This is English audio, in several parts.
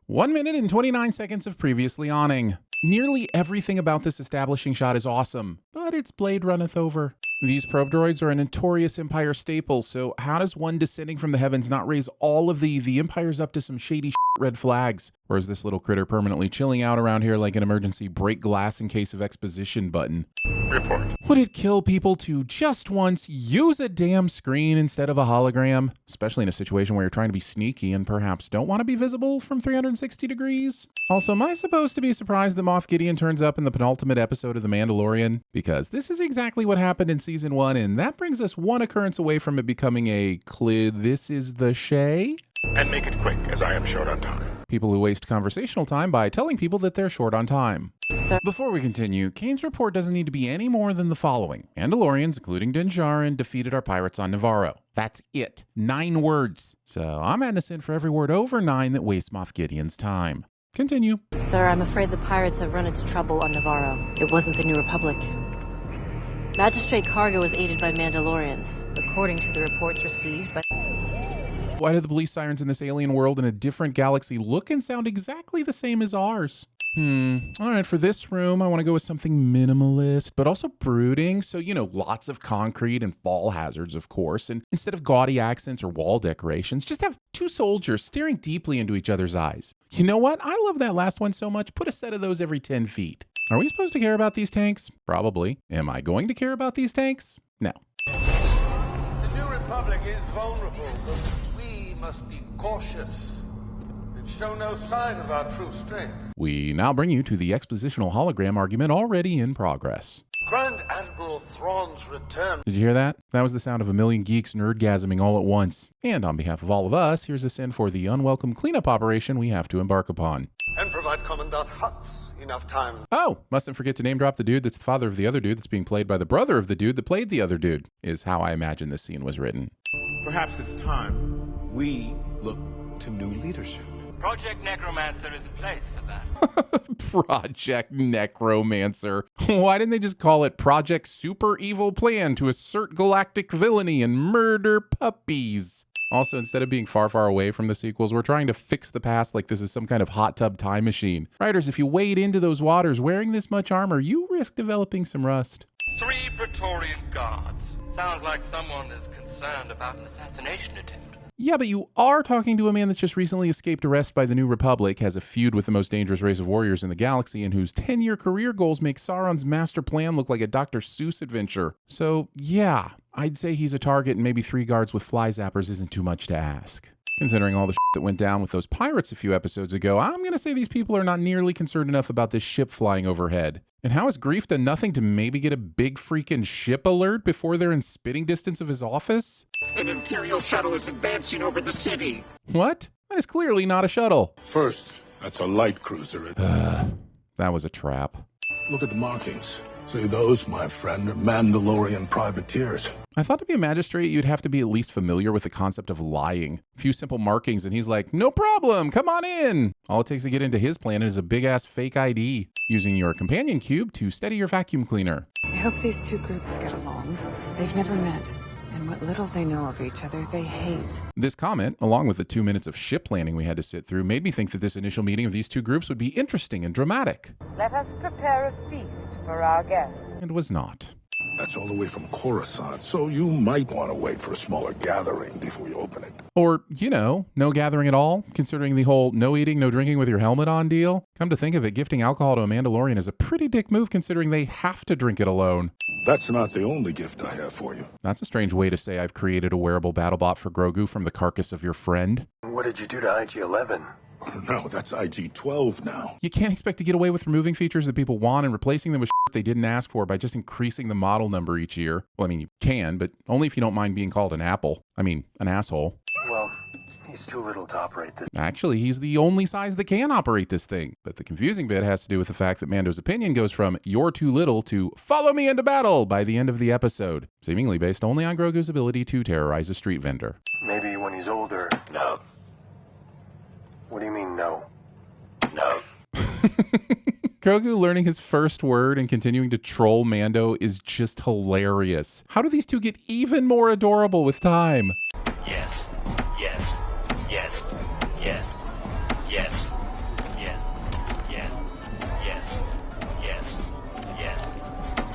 1 minute and 29 seconds of previously awning. Nearly everything about this establishing shot is awesome, but its blade runneth over. These probe droids are a notorious Empire staple, so how does one descending from the heavens not raise all of the Empire's up to some shady red flags? Or is this little critter permanently chilling out around here like an emergency break glass in case of exposition button? Report. Would it kill people to just once use a damn screen instead of a hologram? Especially in a situation where you're trying to be sneaky and perhaps don't want to be visible from 360 degrees? Also, am I supposed to be surprised that Moff Gideon turns up in the penultimate episode of The Mandalorian? Because this is exactly what happened in Season 1, and that brings us one occurrence away from it becoming a this is the Shay? And make it quick, as I am short on time. People who waste conversational time by telling people that they're short on time. Before we continue, Kane's report doesn't need to be any more than the following. Mandalorians, including Din Djarin, defeated our pirates on Navarro. That's it. 9 words. So I'm adding us in for every word over 9 that wastes Moff Gideon's time. Continue. Sir, I'm afraid the pirates have run into trouble on Navarro. It wasn't the New Republic. Magistrate Cargo was aided by Mandalorians, according to the reports received by... Why do the police sirens in this alien world in a different galaxy look and sound exactly the same as ours? All right, for this room, I want to go with something minimalist, but also brooding. So, lots of concrete and fall hazards, of course. And instead of gaudy accents or wall decorations, just have 2 soldiers staring deeply into each other's eyes. You know what? I love that last one so much. Put a set of those every 10 feet. Are we supposed to care about these tanks? Probably. Am I going to care about these tanks? No. The New Republic is vulnerable, but we must be cautious and show no sign of our true strength. We now bring you to the expositional hologram argument already in progress. Grand Admiral Thrawn's return. Did you hear that? That was the sound of a million geeks nerdgasming all at once. And on behalf of all of us, here's a sin for the unwelcome cleanup operation we have to embark upon. And provide Commandant Hux enough time. Oh, mustn't forget to name drop the dude that's the father of the other dude that's being played by the brother of the dude that played the other dude, is how I imagine this scene was written. Perhaps it's time we look to new leadership. Project Necromancer is a place for that. Project Necromancer. Why didn't they just call it Project Super Evil Plan to assert galactic villainy and murder puppies? Also, instead of being far, far away from the sequels, we're trying to fix the past like this is some kind of hot tub time machine. Writers, if you wade into those waters wearing this much armor, you risk developing some rust. 3 Praetorian guards. Sounds like someone is concerned about an assassination attempt. Yeah, but you are talking to a man that's just recently escaped arrest by the New Republic, has a feud with the most dangerous race of warriors in the galaxy, and whose 10-year career goals make Sauron's master plan look like a Dr. Seuss adventure. So, yeah, I'd say he's a target, and maybe 3 guards with fly zappers isn't too much to ask. Considering all the that went down with those pirates a few episodes ago, I'm going to say these people are not nearly concerned enough about this ship flying overhead. And how has Grief done nothing to maybe get a big freaking ship alert before they're in spitting distance of his office? An Imperial shuttle is advancing over the city. What? That is clearly not a shuttle. First, that's a light cruiser. That was a trap. Look at the markings. See those, my friend, are Mandalorian privateers. I thought to be a magistrate, you'd have to be at least familiar with the concept of lying. A few simple markings, and he's like, no problem, come on in. All it takes to get into his planet is a big-ass fake ID, using your companion cube to steady your vacuum cleaner. I hope these 2 groups get along. They've never met, and what little they know of each other, they hate. This comment, along with the 2 minutes of ship planning we had to sit through, made me think that this initial meeting of these 2 groups would be interesting and dramatic. Let us prepare a feast for our guests. And was not. That's all the way from Coruscant, so you might want to wait for a smaller gathering before you open it. Or, no gathering at all, considering the whole no eating, no drinking with your helmet on deal. Come to think of it, gifting alcohol to a Mandalorian is a pretty dick move considering they have to drink it alone. That's not the only gift I have for you. That's a strange way to say I've created a wearable battlebot for Grogu from the carcass of your friend. What did you do to IG-11? No, that's IG-12 now. You can't expect to get away with removing features that people want and replacing them with shit they didn't ask for by just increasing the model number each year. Well, I mean, you can, but only if you don't mind being called an apple. I mean, an asshole. Well, he's too little to operate this. Actually, he's the only size that can operate this thing. But the confusing bit has to do with the fact that Mando's opinion goes from "you're too little" to "follow me into battle" by the end of the episode, seemingly based only on Grogu's ability to terrorize a street vendor. Maybe when he's older. No. What do you mean, no? No. Grogu learning his first word and continuing to troll Mando is just hilarious. How do these 2 get even more adorable with time? Yes, yes, yes, yes, yes,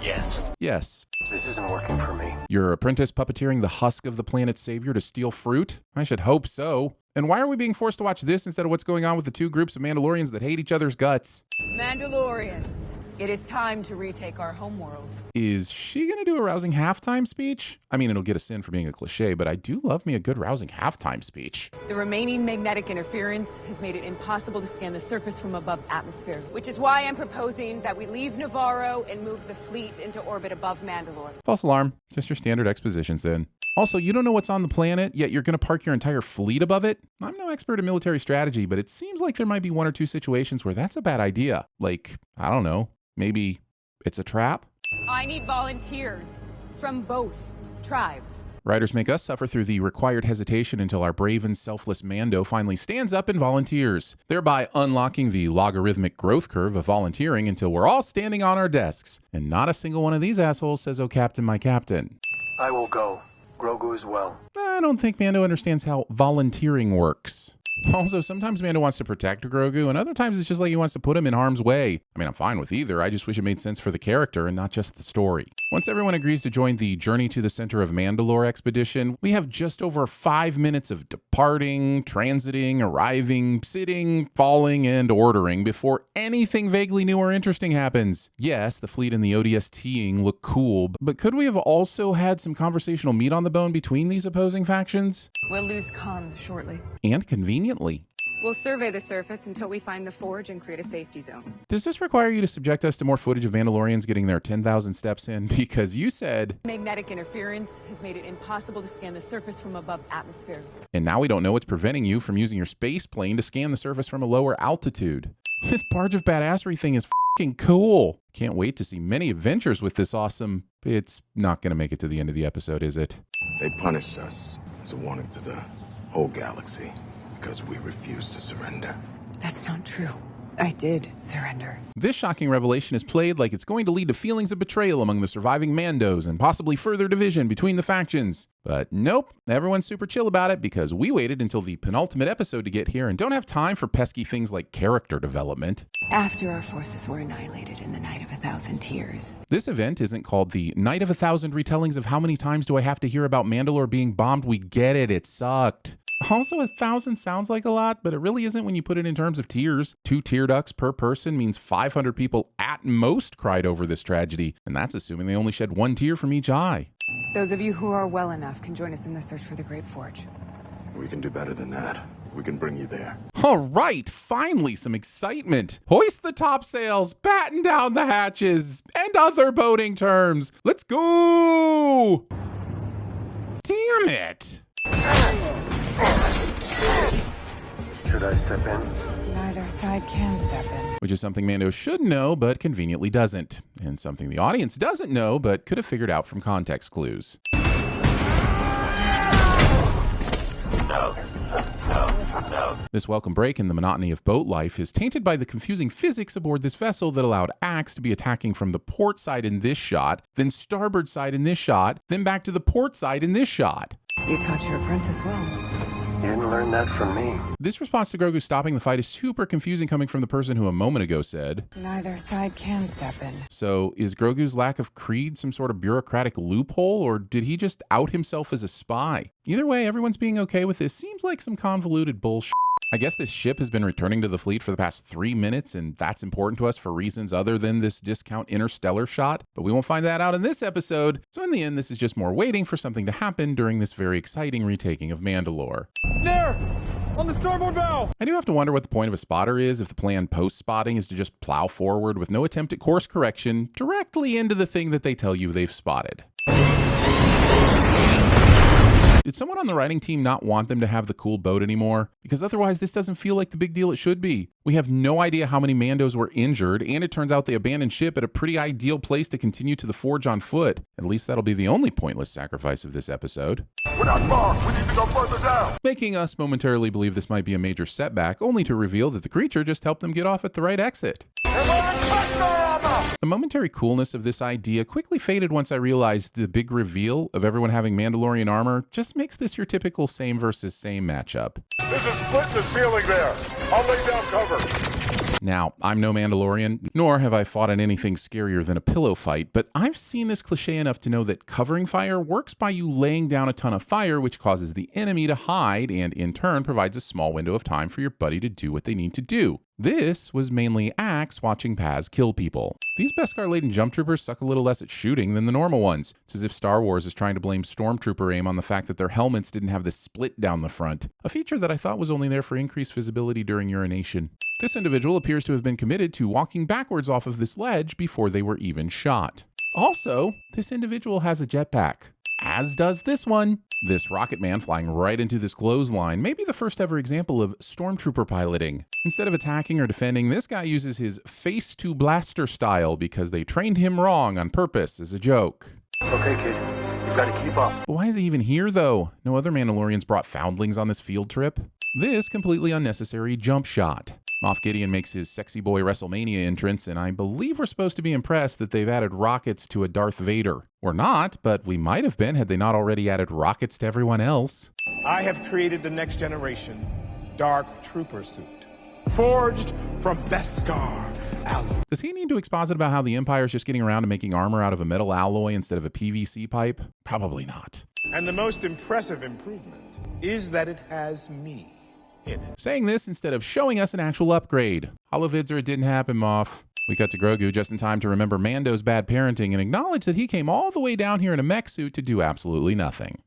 Yes. Yes. This isn't working for me. Your apprentice puppeteering the husk of the planet's savior to steal fruit? I should hope so. And why are we being forced to watch this instead of what's going on with the two groups of Mandalorians that hate each other's guts? Mandalorians, it is time to retake our homeworld. Is she going to do a rousing halftime speech? I mean, it'll get us in for being a cliche, but I do love me a good rousing halftime speech. The remaining magnetic interference has made it impossible to scan the surface from above atmosphere, which is why I'm proposing that we leave Navarro and move the fleet into orbit above Mandalore. False alarm. Just your standard expositions then. Also, you don't know what's on the planet, yet you're going to park your entire fleet above it? I'm no expert in military strategy, but it seems like there might be one or two situations where that's a bad idea. Like, I don't know, maybe it's a trap? I need volunteers from both tribes. Writers make us suffer through the required hesitation until our brave and selfless Mando finally stands up and volunteers, thereby unlocking the logarithmic growth curve of volunteering until we're all standing on our desks. And not a single one of these assholes says, "Oh, Captain, my Captain." I will go. Grogu as well. I don't think Mando understands how volunteering works. Also, sometimes Mando wants to protect Grogu, and other times it's just like he wants to put him in harm's way. I mean, I'm fine with either. I just wish it made sense for the character and not just the story. Once everyone agrees to join the Journey to the Center of Mandalore expedition, we have just over 5 minutes of departing, transiting, arriving, sitting, falling, and ordering before anything vaguely new or interesting happens. Yes, the fleet and the ODSTing look cool, but could we have also had some conversational meat on the bone between these opposing factions? We'll lose comms shortly. And conveniently. We'll survey the surface until we find the forge and create a safety zone. Does this require you to subject us to more footage of Mandalorians getting their 10,000 steps in? Because you said Magnetic interference has made it impossible to scan the surface from above atmosphere. and now we don't know what's preventing you from using your space plane to scan the surface from a lower altitude. This barge of badassery thing is f***ing cool. Can't wait to see many adventures with this awesome... It's not going to make it to the end of the episode, is it? They punished us as a warning to the whole galaxy because we refused to surrender. That's not true. I did surrender. This shocking revelation is played like it's going to lead to feelings of betrayal among the surviving Mandos and possibly further division between the factions. But nope, everyone's super chill about it because we waited until the penultimate episode to get here and don't have time for pesky things like character development. After our forces were annihilated in the Night of 1,000 Tears. This event isn't called the Night of 1,000 Retellings of How Many Times Do I Have to Hear About Mandalore Being Bombed? We get it, it sucked. Also, 1,000 sounds like a lot, but it really isn't when you put it in terms of tears. 2 tear ducts per person means 500 people at most cried over this tragedy, and that's assuming they only shed 1 tear from each eye. Those of you who are well enough can join us in the search for the Great Forge. We can do better than that. We can bring you there. All right, finally some excitement. Hoist the topsails, batten down the hatches, and other boating terms. Let's go! Damn it! Should I step in? Neither side can step in. Which is something Mando should know, but conveniently doesn't. And something the audience doesn't know, but could have figured out from context clues. No. This welcome break in the monotony of boat life is tainted by the confusing physics aboard this vessel that allowed Axe to be attacking from the port side in this shot, then starboard side in this shot, then back to the port side in this shot. You taught your apprentice well. You didn't learn that from me. This response to Grogu stopping the fight is super confusing coming from the person who a moment ago said, Neither side can step in. so is Grogu's lack of creed some sort of bureaucratic loophole, or did he just out himself as a spy? Either way, everyone's being okay with this seems like some convoluted bullshit. I guess this ship has been returning to the fleet for the past 3 minutes, and that's important to us for reasons other than this discount interstellar shot, but we won't find that out in this episode, so in the end this is just more waiting for something to happen during this very exciting retaking of Mandalore. There! On the starboard bow! I do have to wonder what the point of a spotter is if the plan post-spotting is to just plow forward with no attempt at course correction directly into the thing that they tell you they've spotted. Did someone on the writing team not want them to have the cool boat anymore? Because otherwise this doesn't feel like the big deal it should be. We have no idea how many Mandos were injured, and it turns out they abandoned ship at a pretty ideal place to continue to the forge on foot. At least that'll be the only pointless sacrifice of this episode. We're not far. We need to go further down. Making us momentarily believe this might be a major setback, only to reveal that the creature just helped them get off at the right exit. The momentary coolness of this idea quickly faded once I realized the big reveal of everyone having Mandalorian armor just makes this your typical same versus same matchup. There's a split in the ceiling there. I'll lay down cover. Now, I'm no Mandalorian, nor have I fought in anything scarier than a pillow fight, but I've seen this cliche enough to know that covering fire works by you laying down a ton of fire, which causes the enemy to hide and in turn provides a small window of time for your buddy to do what they need to do. This was mainly Axe watching Paz kill people. These Beskar-laden jump troopers suck a little less at shooting than the normal ones. It's as if Star Wars is trying to blame stormtrooper aim on the fact that their helmets didn't have this split down the front, a feature that I thought was only there for increased visibility during urination. This individual appears to have been committed to walking backwards off of this ledge before they were even shot. Also, this individual has a jetpack, as does this one. This rocket man flying right into this clothesline may be the first ever example of stormtrooper piloting. Instead of attacking or defending, this guy uses his face to blaster style because they trained him wrong on purpose as a joke. Okay, kid. You've got to keep up. But why is he even here though? No other Mandalorians brought foundlings on this field trip. This completely unnecessary jump shot. Moff Gideon makes his sexy boy WrestleMania entrance, and I believe we're supposed to be impressed that they've added rockets to a Darth Vader. We're not, but we might have been had they not already added rockets to everyone else. I have created the next generation Dark Trooper suit, forged from Beskar alloy. Does he need to exposit about how the Empire's just getting around to making armor out of a metal alloy instead of a PVC pipe? Probably not. And the most impressive improvement is that it has me in it. Saying this instead of showing us an actual upgrade. Holovids or it didn't happen, Moff. We cut to Grogu just in time to remember Mando's bad parenting and acknowledge that he came all the way down here in a mech suit to do absolutely nothing.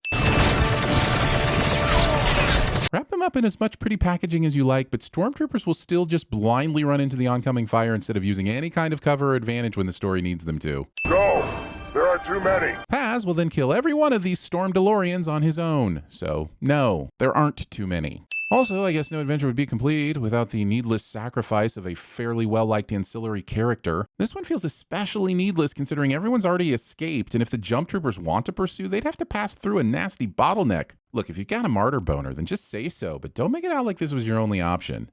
Wrap them up in as much pretty packaging as you like, but stormtroopers will still just blindly run into the oncoming fire instead of using any kind of cover or advantage when the story needs them to. Go! There are too many. Paz will then kill every one of these Storm DeLoreans on his own. So, no, there aren't too many. Also, I guess no adventure would be complete without the needless sacrifice of a fairly well-liked ancillary character. This one feels especially needless considering everyone's already escaped, and if the jump troopers want to pursue, they'd have to pass through a nasty bottleneck. Look, if you've got a martyr boner, then just say so, but don't make it out like this was your only option.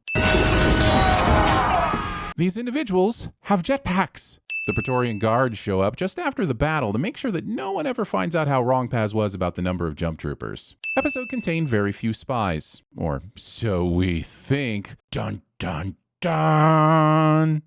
These individuals have jetpacks. The Praetorian Guards show up just after the battle to make sure that no one ever finds out how wrong Paz was about the number of jump troopers. Episode contained very few spies. Or so we think. Dun dun dun!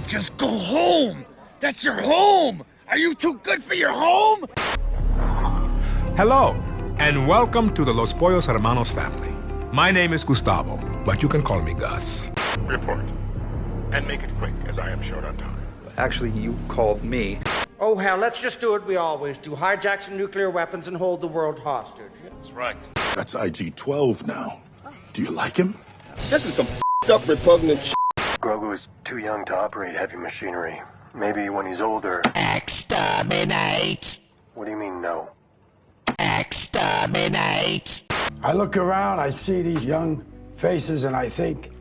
Just go home! That's your home! Are you too good for your home? Hello, and welcome to the Los Pollos Hermanos family. My name is Gustavo, but you can call me Gus. Report. And make it quick, as I am short on time. Actually, you called me. Oh, hell, let's just do what we always do. Hijack some nuclear weapons and hold the world hostage. That's right. That's IG-12 now. Do you like him? This is some up repugnant shit. Grogu is too young to operate heavy machinery. Maybe when he's older... Exterminate! What do you mean, no? Exterminate! I look around, I see these young faces, and I think,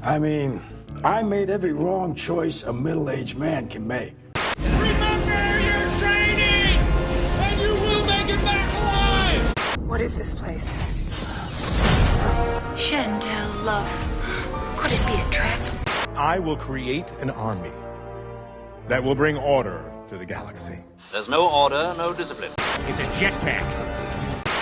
I made every wrong choice a middle-aged man can make. Remember your training! And you will make it back alive! What is this place? Shandell, love. Could it be a trap? I will create an army that will bring order to the galaxy. There's no order, no discipline. It's a jetpack.